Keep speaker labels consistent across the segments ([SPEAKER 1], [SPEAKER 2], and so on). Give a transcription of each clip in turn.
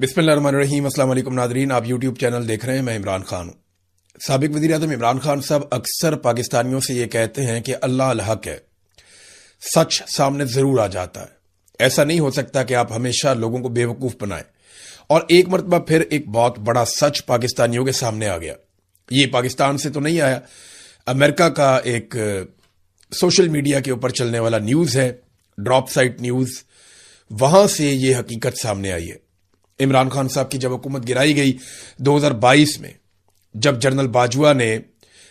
[SPEAKER 1] बिस्मिल्लाहिर्रहमानिर्रहीम। अस्सलाम वालेकुम नादरीन, आप यूट्यूब चैनल देख रहे हैं। मैं इमरान खान हूं। साबिक वज़ीर आज़म इमरान खान साहब अक्सर पाकिस्तानियों से ये कहते हैं कि अल्लाह अल हक है, सच सामने जरूर आ जाता है। ऐसा नहीं हो सकता कि आप हमेशा लोगों को बेवकूफ बनाएं। और एक मरतबा फिर एक बहुत बड़ा सच पाकिस्तानियों के सामने आ गया। ये पाकिस्तान से तो नहीं आया, अमेरिका का एक सोशल मीडिया के ऊपर चलने वाला न्यूज है, ड्रॉप साइट न्यूज, वहां से ये हकीकत सामने आई है। इमरान खान साहब की जब हुकूमत गिराई गई 2022 में, जब जनरल बाजवा ने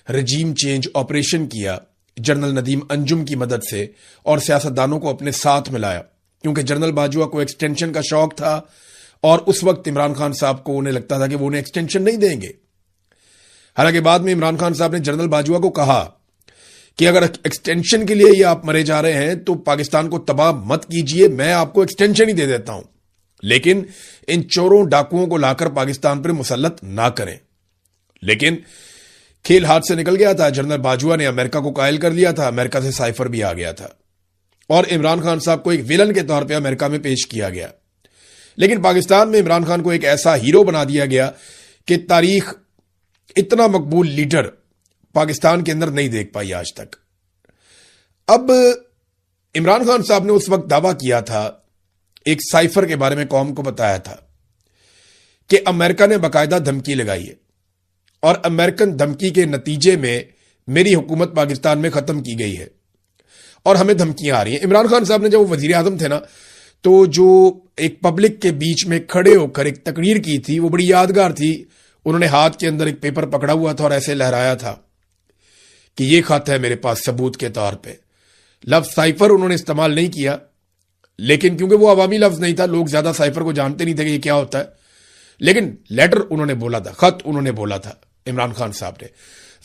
[SPEAKER 1] रजीम चेंज ऑपरेशन किया जनरल नदीम अंजुम की मदद से और सियासतदानों को अपने साथ मिलाया, क्योंकि जनरल बाजवा को एक्सटेंशन का शौक था और उस वक्त इमरान खान साहब को उन्हें लगता था कि वो उन्हें एक्सटेंशन नहीं देंगे। हालांकि बाद में इमरान खान साहब ने जनरल बाजवा को कहा कि अगर एक्सटेंशन के लिए ये आप मरे जा रहे हैं तो पाकिस्तान को तबाह मत कीजिए, मैं आपको एक्सटेंशन ही दे देता हूं, लेकिन इन चोरों डाकुओं को लाकर पाकिस्तान पर मुसल्लत ना करें। लेकिन खेल हाथ से निकल गया था। जनरल बाजवा ने अमेरिका को कायल कर लिया था, अमेरिका से साइफर भी आ गया था और इमरान खान साहब को एक विलन के तौर पे अमेरिका में पेश किया गया। लेकिन पाकिस्तान में इमरान खान को एक ऐसा हीरो बना दिया गया कि तारीख इतना मकबूल लीडर पाकिस्तान के अंदर नहीं देख पाई आज तक। अब इमरान खान साहब ने उस वक्त दावा किया था, एक साइफर के बारे में कौम को बताया था कि अमेरिका ने बाकायदा धमकी लगाई है और अमेरिकन धमकी के नतीजे में मेरी हुकूमत पाकिस्तान में खत्म की गई है और हमें धमकियां आ रही हैं। इमरान खान साहब ने जब वो वजीर आजम थे ना, तो जो एक पब्लिक के बीच में खड़े होकर एक तकरीर की थी, वो बड़ी यादगार थी। उन्होंने हाथ के अंदर एक पेपर पकड़ा हुआ था और ऐसे लहराया था कि ये खत है मेरे पास सबूत के तौर पे। लफ्ज साइफर उन्होंने इस्तेमाल नहीं किया, लेकिन क्योंकि वो अवामी लफ्ज नहीं था, लोग ज्यादा साइफर को जानते नहीं थे कि ये क्या होता है, लेकिन लेटर उन्होंने बोला था, खत उन्होंने बोला था इमरान खान साहब ने।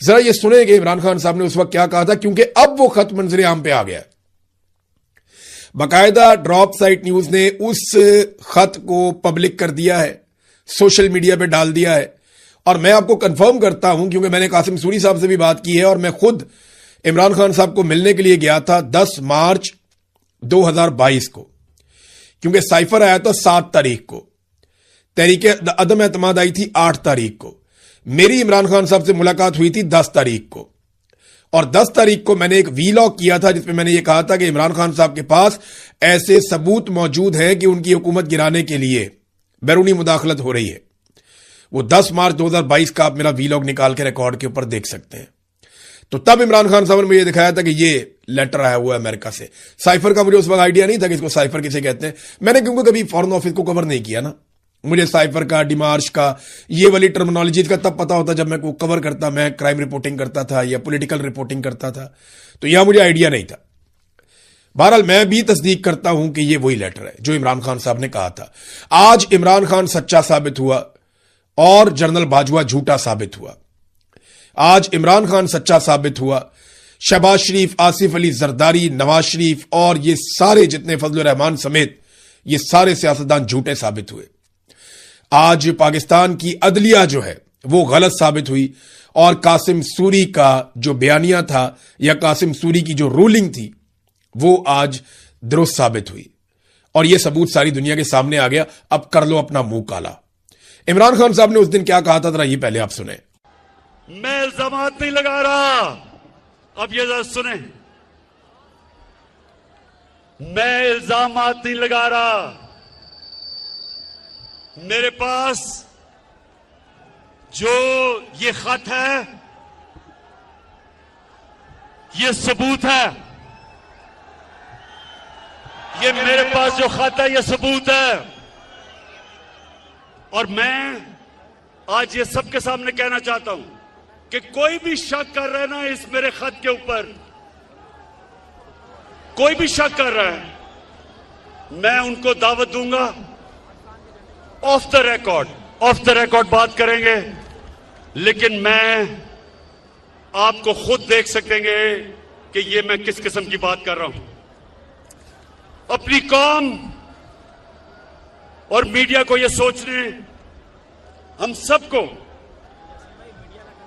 [SPEAKER 1] जरा ये सुने कि इमरान खान साहब ने उस वक्त क्या कहा था, क्योंकि अब वो खत मंजरे आम पे आ गया। बाकायदा ड्रॉप साइट न्यूज ने उस खत को पब्लिक कर दिया है, सोशल मीडिया पे डाल दिया है। और मैं आपको कंफर्म करता हूं, क्योंकि मैंने कासिम सूरी साहब से भी बात की है और मैं खुद इमरान खान साहब को मिलने के लिए गया था 10 मार्च 2022 को, क्योंकि साइफर आया था 7 तारीख को, तहरीक अदम एतमाद आई थी 8 तारीख को, मेरी इमरान खान साहब से मुलाकात हुई थी 10 तारीख को। और 10 तारीख को मैंने एक वीलॉग किया था जिसमें मैंने ये कहा था कि इमरान खान साहब के पास ऐसे सबूत मौजूद हैं कि उनकी हुकूमत गिराने के लिए बैरूनी मुदाखलत हो रही है। वो 10 मार्च 2022 का आप मेरा वीलॉग निकाल के रिकॉर्ड के ऊपर देख सकते हैं। तो तब इमरान खान साहब ने मुझे दिखाया था कि ये लेटर आया हुआ है अमेरिका से। साइफर का मुझे उस वक्त आइडिया नहीं था कि इसको साइफर किसे कहते हैं। मैंने क्योंकि कभी फॉरेन ऑफिस को कवर नहीं किया ना, मुझे साइफर का, डिमार्श का, ये वाली टर्मिनोलॉजी का तब पता होता जब मैं को कवर करता, मैं क्राइम रिपोर्टिंग करता था या पॉलिटिकल रिपोर्टिंग करता था, तो यहां मुझे आइडिया नहीं था। बहरहाल मैं भी तस्दीक करता हूं कि ये वही लेटर है जो इमरान खान साहब ने कहा था। आज इमरान खान सच्चा साबित हुआ और जनरल बाजवा झूठा साबित हुआ। आज इमरान खान सच्चा साबित हुआ, शहबाज शरीफ, आसिफ अली जरदारी, नवाज शरीफ और ये सारे जितने फजल रहमान समेत ये सारे सियासतदान झूठे साबित हुए। आज पाकिस्तान की अदलिया जो है वो गलत साबित हुई और कासिम सूरी का जो बयानिया था या कासिम सूरी की जो रूलिंग थी वो आज दुरुस्त साबित हुई और ये सबूत सारी दुनिया के सामने आ गया। अब कर लो अपना मुंह काला। इमरान खान साहब ने उस दिन क्या कहा था, जरा ये पहले आप सुने।
[SPEAKER 2] मैं इल्जामात नहीं लगा रहा, अब ये जरा सुने, मैं इल्जामात नहीं लगा रहा, मेरे पास जो ये खत है ये सबूत है, ये मेरे पास जो खत है ये सबूत है। और मैं आज ये सबके सामने कहना चाहता हूं कि कोई भी शक कर रहा है ना इस मेरे खत के ऊपर, कोई भी शक कर रहा है, मैं उनको दावत दूंगा, ऑफ द रिकॉर्ड बात करेंगे, लेकिन मैं आपको खुद देख सकेंगे कि ये मैं किस किस्म की बात कर रहा हूं। अपनी कौम और मीडिया को ये सोचने, हम सबको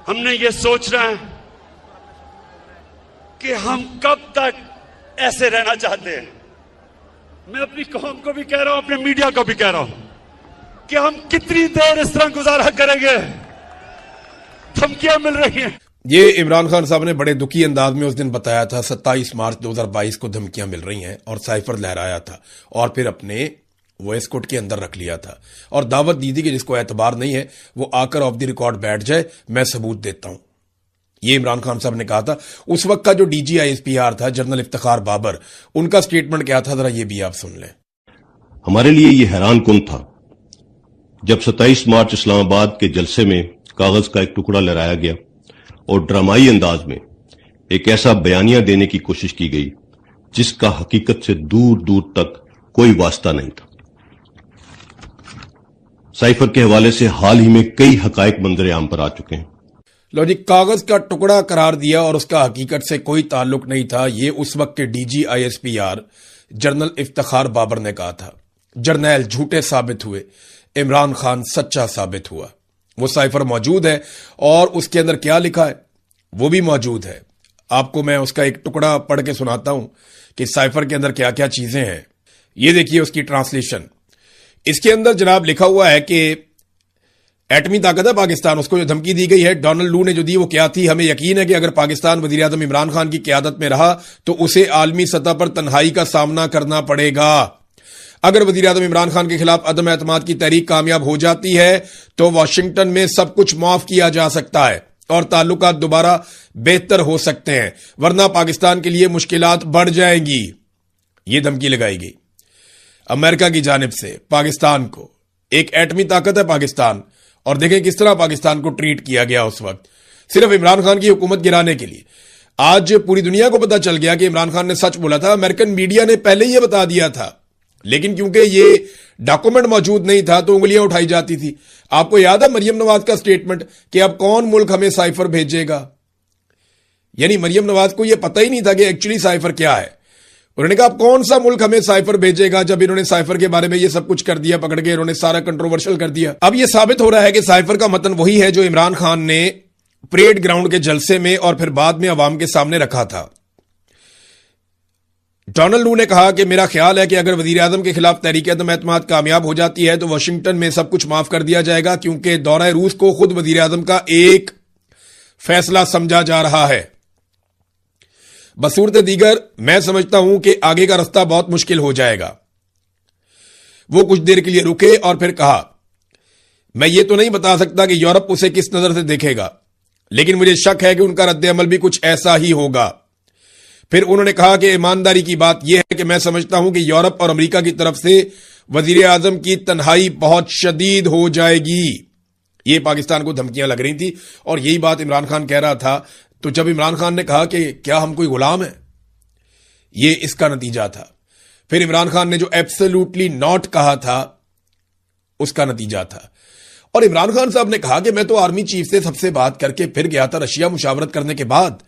[SPEAKER 2] हमने ये सोचना है कि हम कब तक ऐसे रहना चाहते हैं। मैं अपनी कौम को भी कह रहा हूं, अपने मीडिया को भी कह रहा हूं, कि हम कितनी देर इस तरह गुजारा करेंगे। धमकियां मिल रही हैं।
[SPEAKER 1] ये इमरान खान साहब ने बड़े दुखी अंदाज में उस दिन बताया था। 27 मार्च 2022 को धमकियां मिल रही हैं और साइफर लहराया था और फिर अपने वॉइस कोड के अंदर रख लिया था और दावत दी थी कि जिसको एतबार नहीं है वो आकर ऑफ द रिकॉर्ड बैठ जाए, मैं सबूत देता हूं। ये इमरान खान साहब ने कहा था। उस वक्त का जो डीजी आईएसपीआर था जनरल इफ्तिखार बाबर, उनका स्टेटमेंट क्या था, जरा ये भी आप सुन लें।
[SPEAKER 3] हमारे लिए ये हैरान कुन था जब 27 मार्च इस्लामाबाद के जलसे में कागज का एक टुकड़ा लहराया गया और ड्रामाई अंदाज में एक ऐसा बयानिया देने की कोशिश की गई जिसका हकीकत से दूर दूर तक कोई वास्ता नहीं था। साइफर के हवाले से हाल ही में कई हकायक मंजर आम पर आ चुके हैं।
[SPEAKER 1] लो जी, कागज का टुकड़ा करार दिया और उसका हकीकत से कोई ताल्लुक नहीं था, ये उस वक्त के DG ISPR general Iftikhar Babar ने कहा था। जर्नैल झूठे साबित हुए, इमरान खान सच्चा साबित हुआ। वो साइफर मौजूद है और उसके अंदर क्या लिखा है वो भी मौजूद है। आपको मैं उसका एक टुकड़ा पढ़ के सुनाता हूं कि साइफर के अंदर क्या क्या चीजें हैं। ये देखिए उसकी ट्रांसलेशन। इसके अंदर जनाब लिखा हुआ है कि एटमी ताकत है पाकिस्तान, उसको जो धमकी दी गई है डोनाल्ड लू ने जो दी वो क्या थी। हमें यकीन है कि अगर पाकिस्तान वजीर आजम इमरान खान की क़यादत में रहा तो उसे आलमी सतह पर तन्हाई का सामना करना पड़ेगा। अगर वजीर आजम इमरान खान के खिलाफ अदम एतमाद की तहरीक कामयाब हो जाती है तो वाशिंगटन में सब कुछ माफ किया जा सकता है और ताल्लुकात दोबारा बेहतर हो सकते हैं, वरना पाकिस्तान के लिए मुश्किलात बढ़ जाएंगी। ये धमकी लगाई गई अमेरिका की जानिब से पाकिस्तान को। एक एटमी ताकत है पाकिस्तान और देखें किस तरह पाकिस्तान को ट्रीट किया गया उस वक्त, सिर्फ इमरान खान की हुकूमत गिराने के लिए। आज पूरी दुनिया को पता चल गया कि इमरान खान ने सच बोला था। अमेरिकन मीडिया ने पहले ही ये बता दिया था, लेकिन क्योंकि ये डॉक्यूमेंट मौजूद नहीं था तो उंगलियां उठाई जाती थी। आपको याद है मरियम नवाज का स्टेटमेंट कि अब कौन मुल्क हमें साइफर भेजेगा। यानी मरियम नवाज को यह पता ही नहीं था कि एक्चुअली साइफर क्या है। उन्होंने कहा अब कौन सा मुल्क हमें साइफर भेजेगा, जब इन्होंने साइफर के बारे में ये सब कुछ कर दिया, पकड़ के इन्होंने सारा कंट्रोवर्शियल कर दिया। अब यह साबित हो रहा है कि साइफर का मतन वही है जो इमरान खान ने परेड ग्राउंड के जलसे में और फिर बाद में अवाम के सामने रखा था। डोनाल्ड लू ने कहा कि मेरा ख्याल है कि अगर वजीर आजम के खिलाफ तहरीक अदम एतमाद कामयाब हो जाती है तो वाशिंगटन में सब कुछ माफ कर दिया जाएगा, क्योंकि दौरा रूस को खुद वजीर आजम का एक फैसला समझा जा रहा है। बसूरत दीगर मैं समझता हूं कि आगे का रास्ता बहुत मुश्किल हो जाएगा। वो कुछ देर के लिए रुके और फिर कहा मैं ये तो नहीं बता सकता कि यूरोप उसे किस नजर से देखेगा, लेकिन मुझे शक है कि उनका रद्द-ए-अमल भी कुछ ऐसा ही होगा। फिर उन्होंने कहा कि ईमानदारी की बात यह है कि मैं समझता हूं कि यूरोप और अमेरिका की तरफ से वजीर आजम की तन्हाई बहुत शदीद हो जाएगी। ये पाकिस्तान को धमकियां लग रही थी और यही बात इमरान खान कह रहा था। तो जब इमरान खान ने कहा कि क्या हम कोई गुलाम है, ये इसका नतीजा था। फिर इमरान खान ने जो एब्सोल्युटली नॉट कहा था उसका नतीजा था। और इमरान खान साहब ने कहा कि मैं तो आर्मी चीफ से सबसे बात करके फिर गया था रशिया मुशावरत करने के बाद,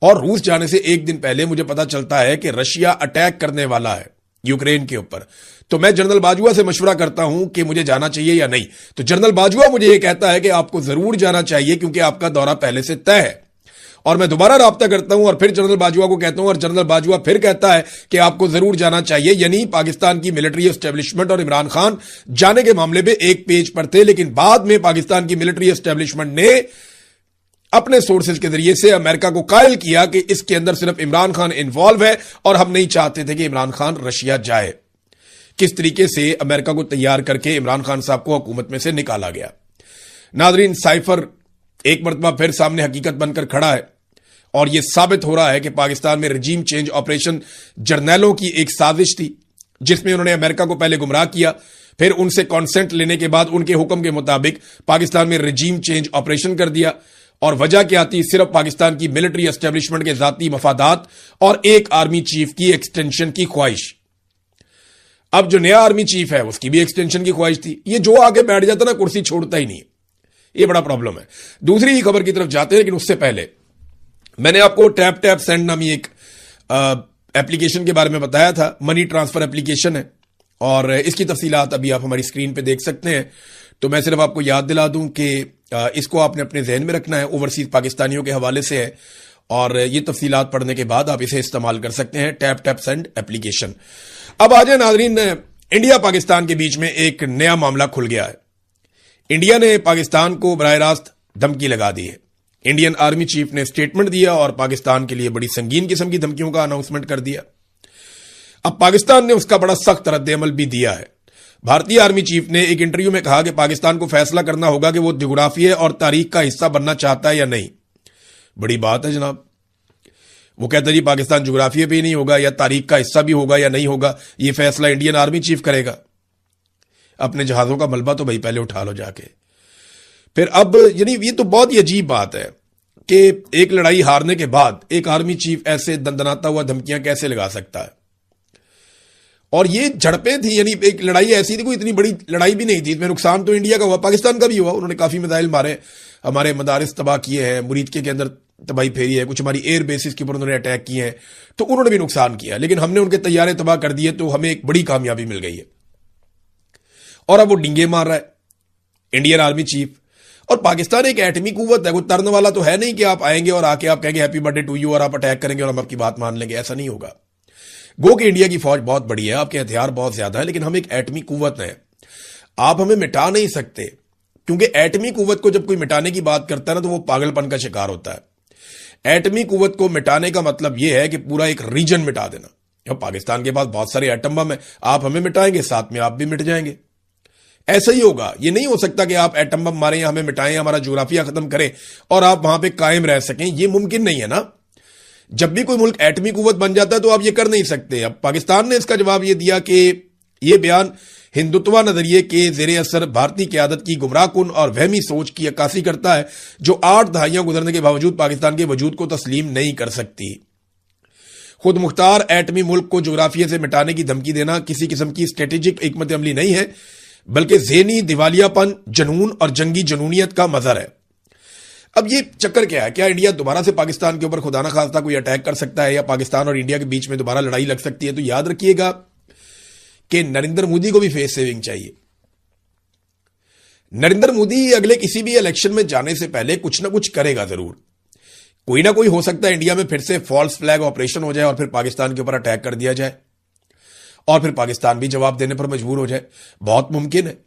[SPEAKER 1] और रूस जाने से एक दिन पहले मुझे पता चलता है कि रशिया अटैक करने वाला है यूक्रेन के ऊपर। तो मैं जनरल बाजुआ से मशवरा करता हूं कि मुझे जाना चाहिए या नहीं। तो जनरल बाजुआ मुझे यह कहता है कि आपको जरूर जाना चाहिए क्योंकि आपका दौरा पहले से तय है। और मैं दोबारा राब्ता करता हूं और फिर जनरल बाजुआ को कहता हूं और जनरल बाजुआ फिर कहता है कि आपको जरूर जाना चाहिए। यानी पाकिस्तान की मिलिट्री एस्टेब्लिशमेंट और इमरान खान जाने के मामले में एक पेज पर थे, लेकिन बाद में पाकिस्तान की मिलिट्री एस्टेब्लिशमेंट ने अपने सोर्सेज के जरिए से अमेरिका को कायल किया कि इसके अंदर सिर्फ इमरान खान इन्वॉल्व है और हम नहीं चाहते थे कि इमरान खान रशिया जाए। किस तरीके से अमेरिका को तैयार करके इमरान खान साहब को हुकूमत में से निकाला गया। नाजरीन, साइफर एक मरतबा फिर सामने हकीकत बनकर खड़ा है और यह साबित हो रहा है कि पाकिस्तान में रजीम चेंज ऑपरेशन जर्नैलों की एक साजिश थी, जिसमें उन्होंने अमेरिका को पहले गुमराह किया, फिर उनसे कॉन्सेंट लेने के बाद उनके हुक्म के मुताबिक पाकिस्तान में रजीम चेंज ऑपरेशन कर दिया। और वजह क्या थी? सिर्फ पाकिस्तान की मिलिट्री एस्टेब्लिशमेंट के जाती मफादात और एक आर्मी चीफ की एक्सटेंशन की ख्वाहिश। अब जो नया आर्मी चीफ है उसकी भी एक्सटेंशन की ख्वाहिश थी। ये जो आगे बैठ जाता ना कुर्सी छोड़ता ही नहीं, ये बड़ा प्रॉब्लम है। दूसरी ही खबर की तरफ जाते हैं, लेकिन उससे पहले मैंने आपको टैप टैप सेंड नामी एक एप्लीकेशन के बारे में बताया था। मनी ट्रांसफर एप्लीकेशन है और इसकी तफसीलात अभी आप हमारी स्क्रीन पे देख सकते हैं। तो मैं सिर्फ आपको याद दिला दूं कि इसको आपने अपने जहन में रखना है। ओवरसीज पाकिस्तानियों के हवाले से है और ये तफसीलात पढ़ने के बाद आप इसे इस्तेमाल कर सकते हैं। Tap tap send application. अब आ जाए नाजरीन इंडिया पाकिस्तान के बीच में एक नया मामला खुल गया है। इंडिया ने पाकिस्तान को बराह रास्त धमकी लगा दी है। इंडियन आर्मी चीफ ने स्टेटमेंट दिया और पाकिस्तान के लिए बड़ी संगीन किस्म की धमकियों का अनाउंसमेंट कर दिया। अब पाकिस्तान ने उसका बड़ा सख्त रद्द-ए-अमल भी दिया है। भारतीय आर्मी चीफ ने एक इंटरव्यू में कहा कि पाकिस्तान को फैसला करना होगा कि वो ज्योग्राफिया और तारीख का हिस्सा बनना चाहता है या नहीं। बड़ी बात है जनाब। वो कहता है जी पाकिस्तान ज्योग्राफिया पे ही नहीं होगा या तारीख का हिस्सा भी होगा या नहीं होगा, ये फैसला इंडियन आर्मी चीफ करेगा। अपने जहाजों का मलबा तो भाई पहले उठा लो जाके। फिर अब यानी ये तो बहुत ही अजीब बात है कि एक लड़ाई हारने के बाद एक आर्मी चीफ ऐसे दंदनाता हुआ धमकियां कैसे लगा सकता है। और ये झड़पें थी, यानी एक लड़ाई ऐसी थी, कोई इतनी बड़ी लड़ाई भी नहीं थी। इसमें नुकसान तो इंडिया का हुआ, पाकिस्तान का भी हुआ। उन्होंने काफी मिसाइल मारे, हमारे मदारिस तबाह किए हैं, मुरीदके के अंदर तबाही फेरी है, कुछ हमारी एयर बेसिस के ऊपर उन्होंने अटैक किए हैं, तो उन्होंने भी नुकसान किया। लेकिन हमने उनके तैयारे तबाह कर दिए, तो हमें एक बड़ी कामयाबी मिल गई है। और अब वो डिंगे मार रहा है इंडियन आर्मी चीफ। और पाकिस्तान एक एटमी कुव्वत है, कोई तरन वाला तो है नहीं कि आप आएंगे और आके आप कहेंगे हैप्पी बर्थडे टू यू और आप अटैक करेंगे और हम आपकी बात मान लेंगे। ऐसा नहीं होगा। गो कि इंडिया की फौज बहुत बड़ी है, आपके हथियार बहुत ज्यादा है, लेकिन हम एक एटमी कुव्वत है। आप हमें मिटा नहीं सकते, क्योंकि एटमी कुव्वत को जब कोई मिटाने की बात करता है ना, तो वो पागलपन का शिकार होता है। एटमी कुव्वत को मिटाने का मतलब यह है कि पूरा एक रीजन मिटा देना। अब पाकिस्तान के पास बहुत सारे एटम बम है, आप हमें मिटाएंगे, साथ में आप भी मिट जाएंगे। ऐसा ही होगा। ये नहीं हो सकता कि आप एटम बम मारें या हमें मिटाएं, हमारा ज्योग्राफिया खत्म करें और आप वहां पे कायम रह सकें। ये मुमकिन नहीं है ना। जब भी कोई मुल्क एटमी कुव्वत बन जाता है तो आप ये कर नहीं सकते। अब पाकिस्तान ने इसका जवाब ये दिया कि ये बयान हिंदुत्व नजरिए के जेरे असर भारतीय क़यादत की गुमराहकुन और वहमी सोच की अक्कासी करता है, जो 8 दहाइयां गुजरने के बावजूद पाकिस्तान के वजूद को तस्लीम नहीं कर सकती। खुद मुख्तार एटमी मुल्क को ज्योग्राफिया से मिटाने की धमकी देना किसी किस्म की स्ट्रेटेजिक हिकमत अमली नहीं है, बल्कि ज़हनी दिवालियापन, जनून और जंगी जनूनियत का मजहर है। अब ये चक्कर क्या है? क्या इंडिया दोबारा से पाकिस्तान के ऊपर खुदा ना खास्ता कोई अटैक कर सकता है या पाकिस्तान और इंडिया के बीच में दोबारा लड़ाई लग सकती है? तो याद रखिएगा कि नरेंद्र मोदी को भी फेस सेविंग चाहिए। नरेंद्र मोदी अगले किसी भी इलेक्शन में जाने से पहले कुछ ना कुछ करेगा जरूर। कोई ना कोई हो सकता है इंडिया में फिर से फॉल्स फ्लैग ऑपरेशन हो जाए और फिर पाकिस्तान के ऊपर अटैक कर दिया जाए और फिर पाकिस्तान भी जवाब देने पर मजबूर हो जाए। बहुत मुमकिन है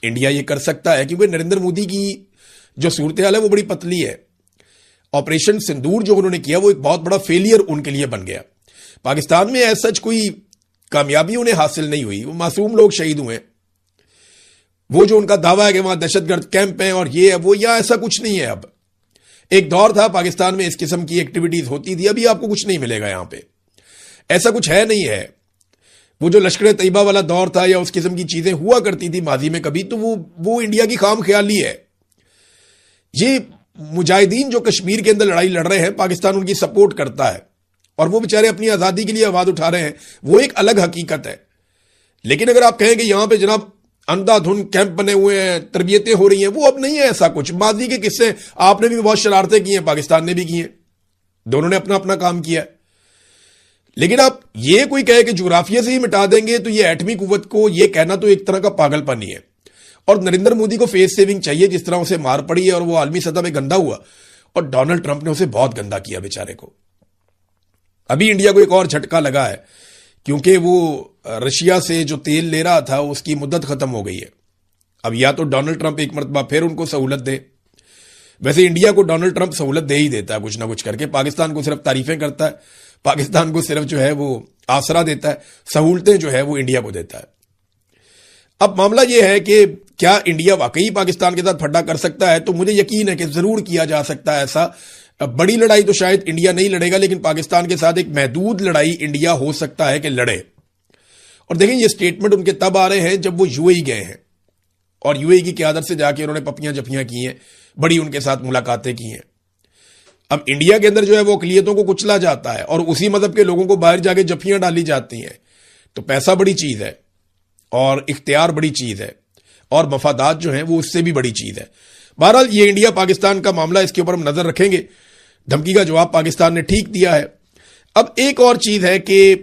[SPEAKER 1] इंडिया ये कर सकता है, क्योंकि नरेंद्र मोदी की जो सूरत हाल है वो बड़ी पतली है। ऑपरेशन सिंदूर जो उन्होंने किया वो एक बहुत बड़ा फेलियर उनके लिए बन गया। पाकिस्तान में ऐसा सच कोई कामयाबी उन्हें हासिल नहीं हुई, वो मासूम लोग शहीद हुए। वो जो उनका दावा है कि वहां दहशतगर्द कैंप हैं और ये है वो, या ऐसा कुछ नहीं है। अब एक दौर था पाकिस्तान में इस किस्म की एक्टिविटीज होती थी, अभी आपको कुछ नहीं मिलेगा यहां पे, ऐसा कुछ है नहीं है। वो जो लश्कर तैयबा वाला दौर था या उस किस्म की चीजें हुआ करती थी माजी में कभी, तो वो इंडिया की खाम ख्याली है। ये मुजाहिदीन जो कश्मीर के अंदर लड़ाई लड़ रहे हैं, पाकिस्तान उनकी सपोर्ट करता है और वो बेचारे अपनी आजादी के लिए आवाज उठा रहे हैं, वो एक अलग हकीकत है। लेकिन अगर आप कहें कि यहां पे जनाब अंधाधुंध कैंप बने हुए हैं, तरबियतें हो रही हैं, वो अब नहीं है ऐसा कुछ। माजी के किस्से आपने भी बहुत शरारतें की हैं, पाकिस्तान ने भी की हैं, दोनों ने अपना अपना काम किया। लेकिन आप ये कोई कहे कि ज्योग्राफिया से ही मिटा देंगे, तो ये एटमी कुव्वत को ये कहना तो एक तरह का पागलपन ही है। और नरेंद्र मोदी को फेस सेविंग चाहिए, जिस तरह उसे मार पड़ी है और वो आलमी सतह में गंदा हुआ, और डोनाल्ड ट्रंप ने उसे बहुत गंदा किया बेचारे को। अभी इंडिया को एक और झटका लगा है, क्योंकि वो रशिया से जो तेल ले रहा था उसकी मुद्दत खत्म हो गई है। अब या तो डोनाल्ड ट्रंप एक मरतबा फिर उनको सहूलत दे। वैसे इंडिया को डोनाल्ड ट्रंप सहूलत दे ही देता है कुछ ना कुछ करके, पाकिस्तान को सिर्फ तारीफें करता है, पाकिस्तान को सिर्फ जो है वो आसरा देता है, सहूलतें जो है वो इंडिया को देता है। अब मामला यह है कि क्या इंडिया वाकई पाकिस्तान के साथ फड्डा कर सकता है? तो मुझे यकीन है कि जरूर किया जा सकता है ऐसा। बड़ी लड़ाई तो शायद इंडिया नहीं लड़ेगा, लेकिन पाकिस्तान के साथ एक महदूद लड़ाई इंडिया हो सकता है कि लड़े। और देखें ये स्टेटमेंट उनके तब आ रहे हैं जब वो यूएई गए हैं और यूएई की क़यादत से जाके उन्होंने पपियां जफियां की हैं, बड़ी उनके साथ मुलाकातें की हैं। अब इंडिया के अंदर जो है वो अक़लियतों को कुचला जाता है और उसी मजहब के लोगों को बाहर जाके जफियां डाली जाती हैं। तो पैसा बड़ी चीज है और इख्तियार बड़ी चीज है और मफादात जो है वो उससे भी बड़ी चीज है। बहरहाल ये इंडिया पाकिस्तान का मामला, इसके ऊपर हम नजर रखेंगे। धमकी का जवाब पाकिस्तान ने ठीक दिया है। अब एक और चीज है कि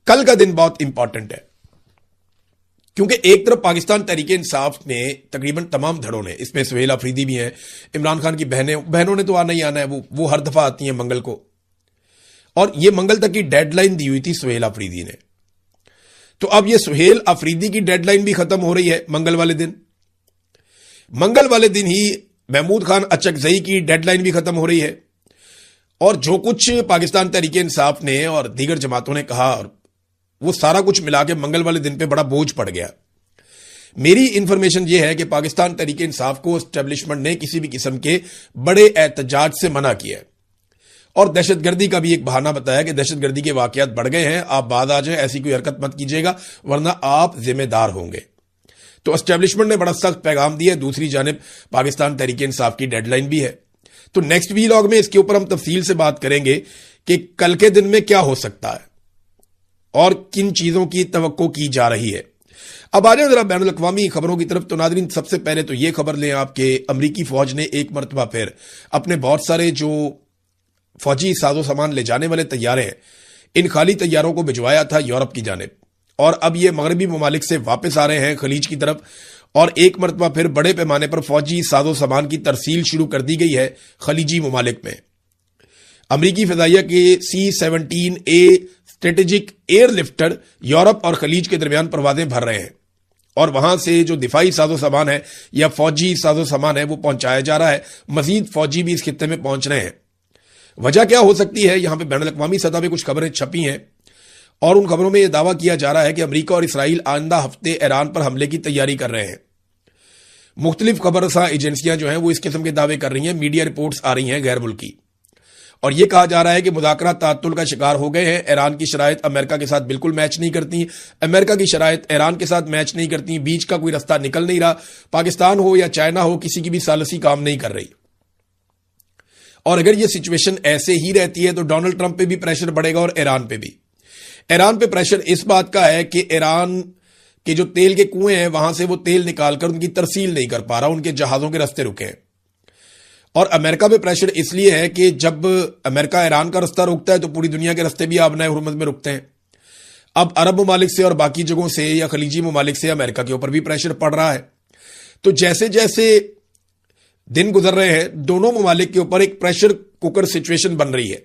[SPEAKER 1] कल का दिन बहुत इंपॉर्टेंट है, क्योंकि एक तरफ पाकिस्तान तहरीक इंसाफ ने तकरीबन तमाम धड़ों ने, इसमें सुहेल अफरीदी भी हैं, इमरान खान की बहनों ने तो आना ही आना है, वो हर दफा आती हैं मंगल को, और ये मंगल तक की डेडलाइन दी हुई थी सुहेल अफरीदी ने। تو اب یہ سہیل افریدی کی ڈیڈ لائن بھی ختم ہو رہی ہے منگل والے دن ہی محمود خان اچکزئی کی ڈیڈ لائن بھی ختم ہو رہی ہے، اور جو کچھ پاکستان تحریک انصاف نے اور دیگر جماعتوں نے کہا وہ سارا کچھ ملا کے منگل والے دن پہ بڑا بوجھ پڑ گیا۔ میری انفارمیشن یہ ہے کہ پاکستان تحریک انصاف کو اسٹیبلشمنٹ نے کسی بھی قسم کے بڑے احتجاج سے منع کیا ہے، اور دہشت گردی کا بھی ایک بہانہ بتایا کہ دہشت گردی کے واقعات بڑھ گئے ہیں، آپ بعد آ جائیں، ایسی کوئی حرکت مت کیجیے گا ورنہ آپ ذمہ دار ہوں گے۔ تو اسٹیبلشمنٹ نے بڑا سخت پیغام دیا ہے۔ دوسری جانب پاکستان تحریک انصاف کی ڈیڈ لائن بھی ہے، تو نیکسٹ ویلاگ میں اس کے اوپر ہم تفصیل سے بات کریں گے کہ کل کے دن میں کیا ہو سکتا ہے اور کن چیزوں کی توقع کی جا رہی ہے۔ اب آ جائیں ذرا بین الاقوامی خبروں کی طرف۔ تو ناظرین، سب سے پہلے تو یہ خبر لیں آپ کہ امریکی فوج نے ایک مرتبہ پھر اپنے بہت سارے جو فوجی ساز و سامان لے جانے والے طیارے ہیں، ان خالی طیاروں کو بھجوایا تھا یورپ کی جانب، اور اب یہ مغربی ممالک سے واپس آ رہے ہیں خلیج کی طرف، اور ایک مرتبہ پھر بڑے پیمانے پر فوجی ساز و سامان کی ترسیل شروع کر دی گئی ہے خلیجی ممالک میں۔ امریکی فضائیہ کے C-17A strategic year lifter Europe اور خلیج کے درمیان پروازیں بھر رہے ہیں، اور وہاں سے جو دفاعی ساز و سامان ہے یا فوجی ساز و سامان ہے وہ پہنچایا جا رہا ہے۔ مزید فوجی بھی اس خطے میں پہنچ رہے ہیں۔ وجہ کیا ہو سکتی ہے؟ یہاں پہ بین الاقوامی سطح پہ کچھ خبریں چھپی ہیں، اور ان خبروں میں یہ دعویٰ کیا جا رہا ہے کہ امریکہ اور اسرائیل آئندہ ہفتے ایران پر حملے کی تیاری کر رہے ہیں۔ مختلف خبر رساں ایجنسیاں جو ہیں وہ اس قسم کے دعوے کر رہی ہیں، میڈیا رپورٹس آ رہی ہیں غیر ملکی، اور یہ کہا جا رہا ہے کہ مذاکرات تعطل کا شکار ہو گئے ہیں۔ ایران کی شرائط امریکہ کے ساتھ بالکل میچ نہیں کرتی، امریکہ کی شرائط ایران کے ساتھ میچ نہیں کرتی، بیچ کا کوئی رستہ نکل نہیں رہا، پاکستان ہو یا چائنا ہو کسی کی بھی ثالثی کام نہیں کر رہی۔ اور اگر یہ سچویشن ایسے ہی رہتی ہے تو ڈونلڈ ٹرمپ پہ بھی پریشر بڑھے گا، اور ایران پہ بھی۔ ایران پہ پریشر اس بات کا ہے کہ ایران کے جو تیل کے کنویں ہیں وہاں سے وہ تیل نکال کر ان کی ترسیل نہیں کر پا رہا، ان کے جہازوں کے رستے رکے ہیں۔ اور امریکہ پہ پریشر اس لیے ہے کہ جب امریکہ ایران کا رستہ روکتا ہے تو پوری دنیا کے رستے بھی آبنائے حرمت میں رکتے ہیں۔ اب عرب ممالک سے اور باقی جگہوں سے یا خلیجی ممالک سے امریکہ کے اوپر بھی پریشر پڑ رہا ہے۔ تو جیسے جیسے دن گزر رہے ہیں دونوں ممالک کے اوپر ایک پریشر کوکر سچویشن بن رہی ہے،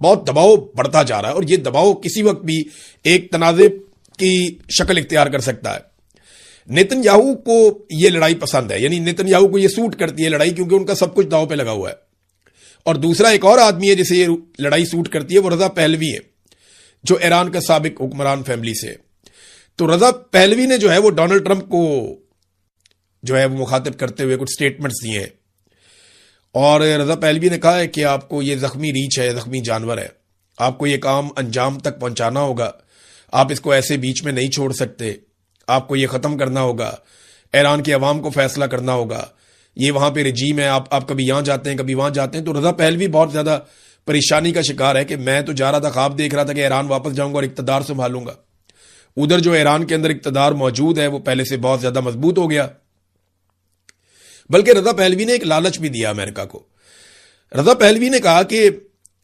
[SPEAKER 1] بہت دباؤ بڑھتا جا رہا ہے، اور یہ دباؤ کسی وقت بھی ایک تنازع کی شکل اختیار کر سکتا ہے۔ نیتن یاہو کو یہ لڑائی پسند ہے، یعنی نیتن یاہو کو یہ سوٹ کرتی ہے لڑائی، کیونکہ ان کا سب کچھ داؤ پہ لگا ہوا ہے۔ اور دوسرا ایک اور آدمی ہے جسے یہ لڑائی سوٹ کرتی ہے، وہ رضا پہلوی ہے، جو ایران کا سابق حکمران فیملی سے۔ تو رضا پہلوی نے جو ہے وہ ڈونلڈ ٹرمپ کو جو ہے وہ مخاطب کرتے ہوئے کچھ سٹیٹمنٹس دیے ہیں، اور رضا پہلوی نے کہا ہے کہ آپ کو یہ زخمی ریچھ ہے، زخمی جانور ہے، آپ کو یہ کام انجام تک پہنچانا ہوگا، آپ اس کو ایسے بیچ میں نہیں چھوڑ سکتے، آپ کو یہ ختم کرنا ہوگا، ایران کے عوام کو فیصلہ کرنا ہوگا، یہ وہاں پہ رجیم ہے، آپ کبھی یہاں جاتے ہیں کبھی وہاں جاتے ہیں۔ تو رضا پہلوی بہت زیادہ پریشانی کا شکار ہے کہ میں تو جا رہا تھا، خواب دیکھ رہا تھا کہ ایران واپس جاؤں گا اور اقتدار سنبھالوں گا، ادھر جو ایران کے اندر اقتدار موجود ہے وہ پہلے سے بہت زیادہ مضبوط ہو گیا۔ بلکہ رضا پہلوی نے ایک لالچ بھی دیا امریکہ کو۔ رضا پہلوی نے کہا کہ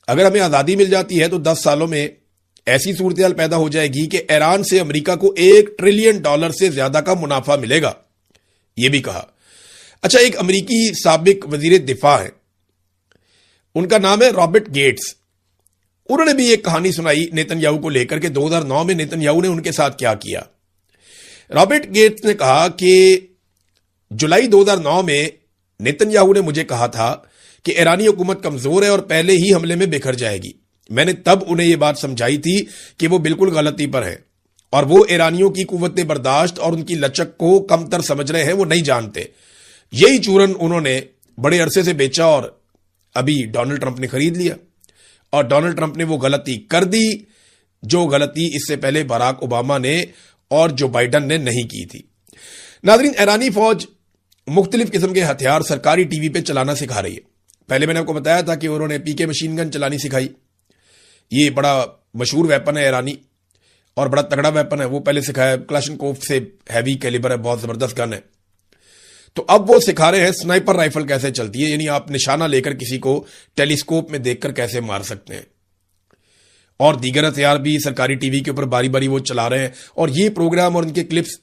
[SPEAKER 1] اگر ہمیں آزادی مل جاتی ہے تو 10 سالوں میں ایسی صورتحال پیدا ہو جائے گی کہ ایران سے امریکہ کو $1 ٹریلین سے زیادہ کا منافع ملے گا، یہ بھی کہا۔ اچھا، ایک امریکی سابق وزیر دفاع ہے، ان کا نام ہے رابرٹ گیٹس، انہوں نے بھی ایک کہانی سنائی نیتن یاہو کو لے کر کے 2009 میں نیتن یاہو نے ان کے ساتھ کیا کیا۔ رابرٹ گیٹس نے کہا کہ جولائی 2009 میں نیتن یاہو نے مجھے کہا تھا کہ ایرانی حکومت کمزور ہے اور پہلے ہی حملے میں بکھر جائے گی۔ میں نے تب انہیں یہ بات سمجھائی تھی کہ وہ بالکل غلطی پر ہیں، اور وہ ایرانیوں کی قوت برداشت اور ان کی لچک کو کم تر سمجھ رہے ہیں، وہ نہیں جانتے۔ یہی چورن انہوں نے بڑے عرصے سے بیچا، اور ابھی ڈونلڈ ٹرمپ نے خرید لیا، اور ڈونلڈ ٹرمپ نے وہ غلطی کر دی جو غلطی اس سے پہلے باراک اوباما نے اور جو بائیڈن نے نہیں کی تھی۔ ناظرین، ایرانی فوج مختلف قسم کے ہتھیار سرکاری ٹی وی پہ چلانا سکھا رہی ہے۔ پہلے میں نے آپ کو بتایا تھا کہ انہوں نے PK مشین گن چلانی سکھائی، یہ بڑا مشہور ویپن ہے ایرانی اور بڑا تگڑا ویپن ہے، وہ پہلے سکھایا، کلاشنکوف سے ہیوی کیلیبر ہے، بہت زبردست گن ہے۔ تو اب وہ سکھا رہے ہیں سنائپر رائفل کیسے چلتی ہے، یعنی آپ نشانہ لے کر کسی کو ٹیلیسکوپ میں دیکھ کر کیسے مار سکتے ہیں، اور دیگر ہتھیار بھی سرکاری ٹی وی کے اوپر باری باری وہ چلا رہے ہیں، اور یہ پروگرام اور ان کے کلپس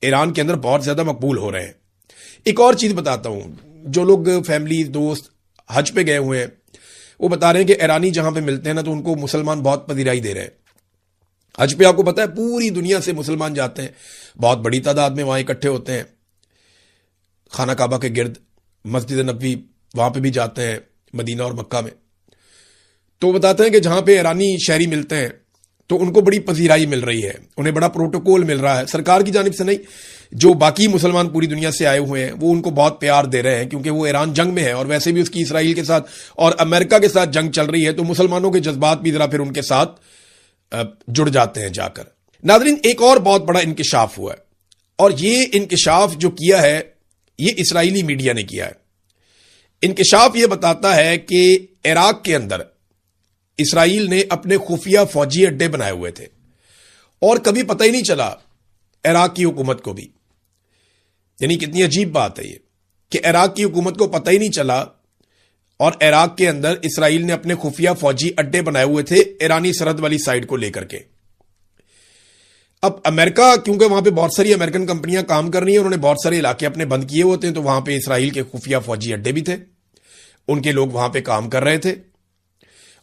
[SPEAKER 1] ایران کے اندر بہت زیادہ مقبول ہو رہے ہیں۔ ایک اور چیز بتاتا ہوں، جو لوگ فیملی دوست حج پہ گئے ہوئے ہیں وہ بتا رہے ہیں کہ ایرانی جہاں پہ ملتے ہیں نا تو ان کو مسلمان بہت پذیرائی دے رہے ہیں۔ حج پہ آپ کو پتا ہے پوری دنیا سے مسلمان جاتے ہیں، بہت بڑی تعداد میں وہاں اکٹھے ہوتے ہیں، خانہ کعبہ کے گرد، مسجد نبوی وہاں پہ بھی جاتے ہیں، مدینہ اور مکہ میں. تو بتاتے ہیں کہ جہاں پہ ایرانی شہری ملتے ہیں تو ان کو بڑی پذیرائی مل رہی ہے، انہیں بڑا پروٹوکول مل رہا ہے، سرکار کی جانب سے نہیں، جو باقی مسلمان پوری دنیا سے آئے ہوئے ہیں وہ ان کو بہت پیار دے رہے ہیں، کیونکہ وہ ایران جنگ میں ہے اور ویسے بھی اس کی اسرائیل کے ساتھ اور امریکہ کے ساتھ جنگ چل رہی ہے، تو مسلمانوں کے جذبات بھی ذرا پھر ان کے ساتھ جڑ جاتے ہیں جا کر. ناظرین، ایک اور بہت بڑا انکشاف ہوا ہے، اور یہ انکشاف جو کیا ہے یہ اسرائیلی میڈیا نے کیا ہے. انکشاف یہ بتاتا ہے کہ عراق کے اندر اسرائیل نے اپنے خفیہ فوجی اڈے بنائے ہوئے تھے، اور کبھی پتہ ہی نہیں چلا عراق کی حکومت کو بھی. یعنی کتنی عجیب بات ہے یہ کہ عراق کی حکومت کو پتہ ہی نہیں چلا، اور عراق کے اندر اسرائیل نے اپنے خفیہ فوجی اڈے بنائے ہوئے تھے ایرانی سرحد والی سائڈ کو لے کر کے. اب امریکہ، کیونکہ وہاں پہ بہت ساری امریکن کمپنیاں کام کر رہی ہیں، انہوں نے بہت سارے علاقے اپنے بند کیے ہوتے ہیں، تو وہاں پہ اسرائیل کے خفیہ فوجی اڈے بھی تھے، ان کے لوگ وہاں پہ کام کر رہے تھے،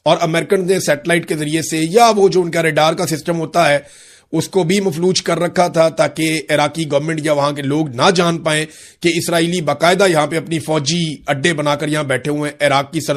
[SPEAKER 1] اور امریکن نے سیٹلائٹ کے ذریعے سے یا وہ جو ان کا ریڈار کا سسٹم ہوتا ہے اس کو بھی مفلوج کر رکھا تھا، تاکہ عراقی گورنمنٹ یا وہاں کے لوگ نہ جان پائیں کہ اسرائیلی باقاعدہ یہاں پہ اپنی فوجی اڈے بنا کر یہاں بیٹھے ہوئے ہیں عراق کی سرزمین